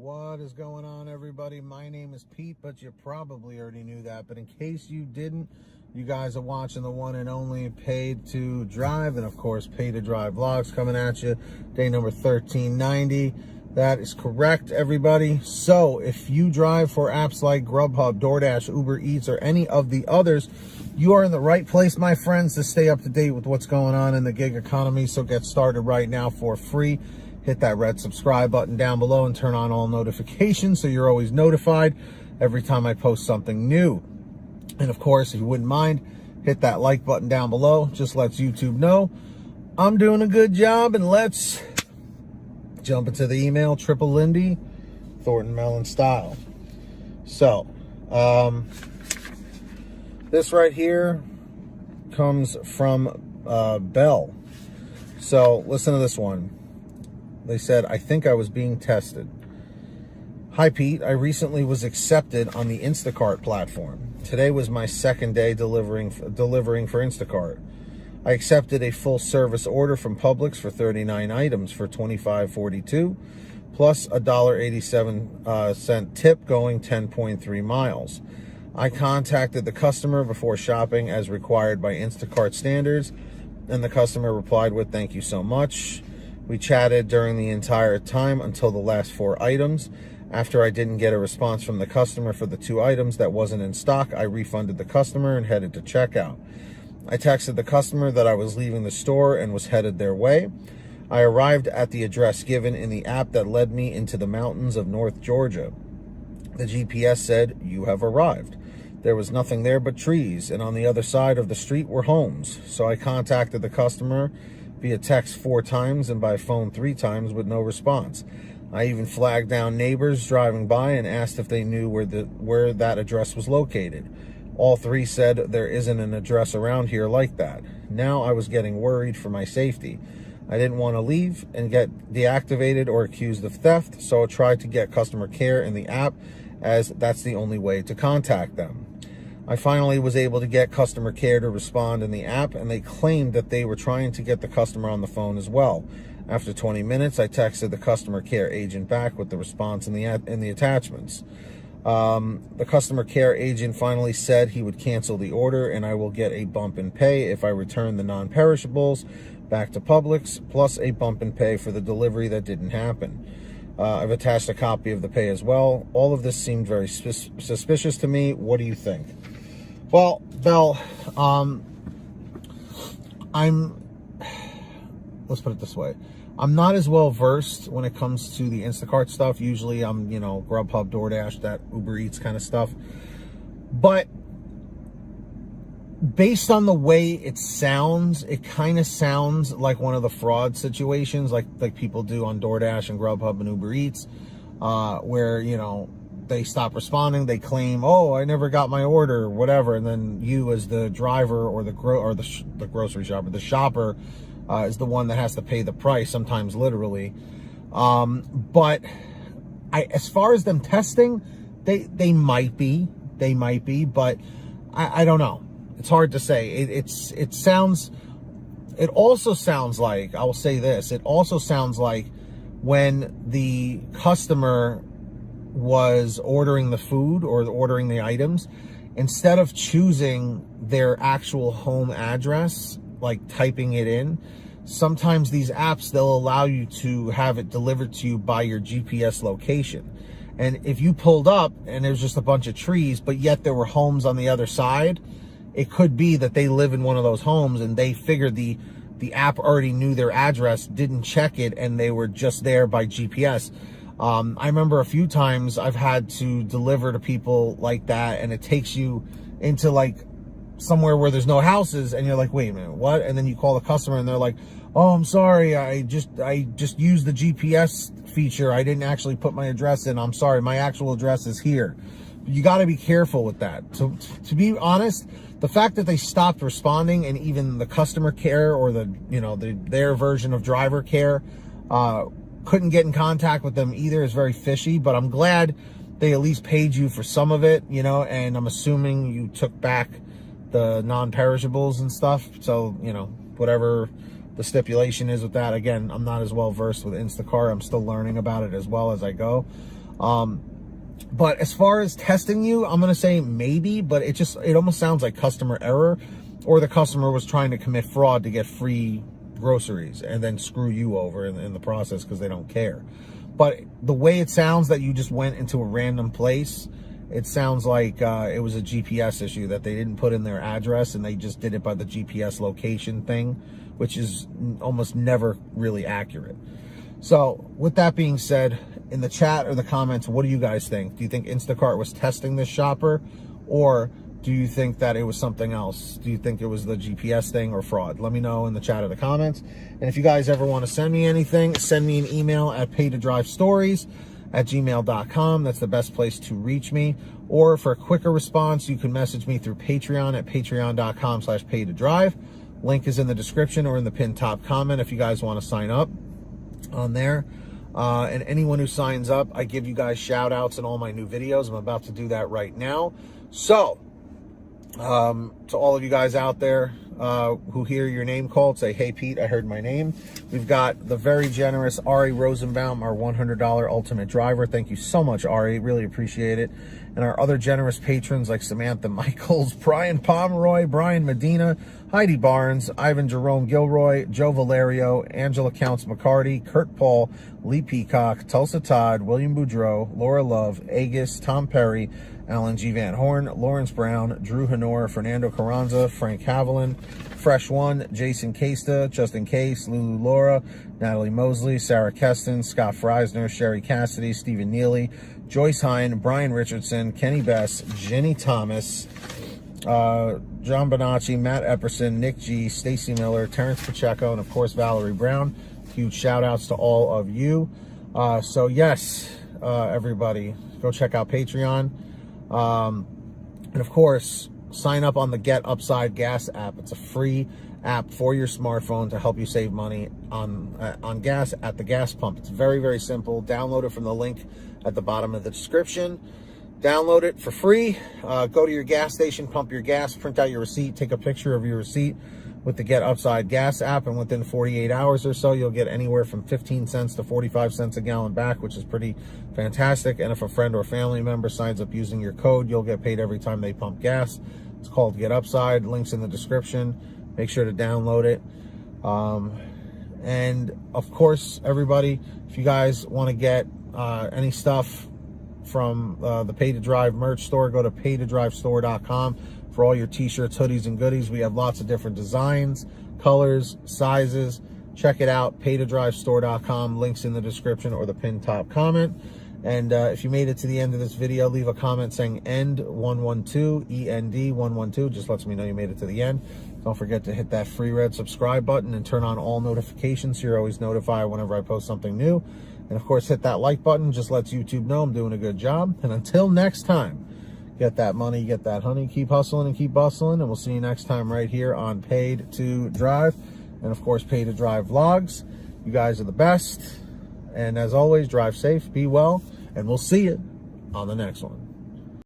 What is going on, everybody? My name is Pete, but you probably already knew that. But in case you didn't, you guys are watching the one and only Paid to Drive, and of course, Pay to Drive vlogs coming at you. Day number 1390. That is correct, everybody. So if you drive for apps like GrubHub, DoorDash, Uber Eats, or any of the others, you are in the right place, my friends, to stay up to date with what's going on in the gig economy. So get started right now for free. Hit that red subscribe button down below and turn on all notifications so you're always notified every time I post something new. And of course, if you wouldn't mind, hit that like button down below. Just lets YouTube know I'm doing a good job. And let's jump into the email. Triple Lindy, Thornton Melon style. So, this right here comes from Bell. So listen to this one. They said, I think I was being tested. Hi, Pete. I recently was accepted on the Instacart platform. Today was my second day delivering for Instacart. I accepted a full service order from Publix for 39 items for $25.42, plus a $1.87 tip going 10.3 miles. I contacted the customer before shopping as required by Instacart standards, and the customer replied with, thank you so much. We chatted during the entire time until the last 4 items. After I didn't get a response from the customer for the 2 items that wasn't in stock, I refunded the customer and headed to checkout. I texted the customer that I was leaving the store and was headed their way. I arrived at the address given in the app that led me into the mountains of North Georgia. The GPS said, you have arrived. There was nothing there but trees, and on the other side of the street were homes. So I contacted the customer via text 4 times and by phone 3 times with no response. I even flagged down neighbors driving by and asked if they knew where that address was located. All 3 said there isn't an address around here like that. Now I was getting worried for my safety. I didn't want to leave and get deactivated or accused of theft, so I tried to get customer care in the app as that's the only way to contact them. I finally was able to get customer care to respond in the app, and they claimed that they were trying to get the customer on the phone as well. After 20 minutes, I texted the customer care agent back with the response in the attachments. The customer care agent finally said he would cancel the order, and I will get a bump in pay if I return the non-perishables back to Publix, plus a bump in pay for the delivery that didn't happen. I've attached a copy of the pay as well. All of this seemed very suspicious to me. What do you think? Well, Bell, let's put it this way. I'm not as well versed when it comes to the Instacart stuff. Usually I'm, GrubHub, DoorDash, that Uber Eats kind of stuff. But based on the way it sounds, it kind of sounds like one of the fraud situations like people do on DoorDash and GrubHub and Uber Eats, where, they stop responding, they claim, oh, I never got my order, or whatever, and then you as the driver or the grocery shopper, the shopper, is the one that has to pay the price, sometimes literally. But as far as them testing, they might be, but I don't know. It's hard to say. It also sounds like, I will say this, it also sounds like when the customer was ordering the food or ordering the items, instead of choosing their actual home address, like typing it in, sometimes these apps, they'll allow you to have it delivered to you by your GPS location. And if you pulled up and there's just a bunch of trees, but yet there were homes on the other side, it could be that they live in one of those homes and they figured the app already knew their address, didn't check it, and they were just there by GPS. I remember a few times I've had to deliver to people like that, and it takes you into like somewhere where there's no houses, and you're like, wait a minute, what? And then you call the customer and they're like, oh, I'm sorry, I just used the GPS feature. I didn't actually put my address in. I'm sorry, my actual address is here. You got to be careful with that. So to be honest, the fact that they stopped responding, and even the customer care or their version of driver care couldn't get in contact with them either is very fishy. But I'm glad they at least paid you for some of it, and I'm assuming you took back the non-perishables and stuff. So, whatever the stipulation is with that. Again, I'm not as well versed with Instacart. I'm still learning about it as well as I go. But as far as testing you, I'm going to say maybe, but it almost sounds like customer error, or the customer was trying to commit fraud to get free groceries and then screw you over in the process because they don't care. But the way it sounds that you just went into a random place, it sounds like it was a GPS issue, that they didn't put in their address and they just did it by the GPS location thing, which is almost never really accurate. So with that being said, in the chat or the comments, what do you guys think? Do you think Instacart was testing this shopper, or do you think that it was something else? Do you think it was the GPS thing or fraud? Let me know in the chat or the comments. And if you guys ever want to send me anything, send me an email at paytodrivestories@gmail.com. That's the best place to reach me. Or for a quicker response, you can message me through Patreon at patreon.com/paytodrive. Link is in the description or in the pinned top comment if you guys want to sign up on there. And anyone who signs up, I give you guys shout outs in all my new videos. I'm about to do that right now. So, to all of you guys out there who hear your name called, say, hey, Pete, I heard my name. We've got the very generous Ari Rosenbaum, our $100 ultimate driver. Thank you so much, Ari. Really appreciate it. And our other generous patrons like Samantha Michaels, Brian Pomeroy, Brian Medina, Heidi Barnes, Ivan Jerome Gilroy, Joe Valerio, Angela Counts McCarty, Kurt Paul, Lee Peacock, Tulsa Todd, William Boudreau, Laura Love, Agus, Tom Perry, Alan G. Van Horn, Lawrence Brown, Drew Honor, Fernando Carranza, Frank Haviland, Fresh One, Jason Casta, Justin Case, Lulu Laura, Natalie Mosley, Sarah Keston, Scott Freisner, Sherry Cassidy, Stephen Neely, Joyce Hine, Brian Richardson, Kenny Bess, Jenny Thomas, John Bonacci, Matt Epperson, Nick G, Stacy Miller, Terrence Pacheco, and of course Valerie Brown. Huge shout outs to all of you. So yes, everybody, go check out Patreon. And of course, sign up on the Get Upside Gas app. It's a free app for your smartphone to help you save money on gas at the gas pump. It's very, very simple. Download it from the link at the bottom of the description. Download it for free. Go to your gas station, pump your gas, print out your receipt, take a picture of your receipt with the Get Upside Gas app, and within 48 hours or so, you'll get anywhere from 15 cents to 45 cents a gallon back, which is pretty fantastic. And if a friend or family member signs up using your code, you'll get paid every time they pump gas. It's called Get Upside. Links in the description. Make sure to download it. And of course, everybody, if you guys want to get any stuff from the Pay to Drive merch store, go to paytodrivestore.com for all your t-shirts, hoodies, and goodies. We have lots of different designs, colors, sizes. Check it out, paytodrivestore.com. Links in the description or the pinned top comment. And if you made it to the end of this video, leave a comment saying END112, END112. Just lets me know you made it to the end. Don't forget to hit that free red subscribe button and turn on all notifications so you're always notified whenever I post something new. And of course, hit that like button. Just lets YouTube know I'm doing a good job. And until next time, get that money, get that honey, keep hustling and keep bustling. And we'll see you next time right here on Paid to Drive. And of course, Pay to Drive vlogs. You guys are the best. And as always, drive safe, be well, and we'll see you on the next one.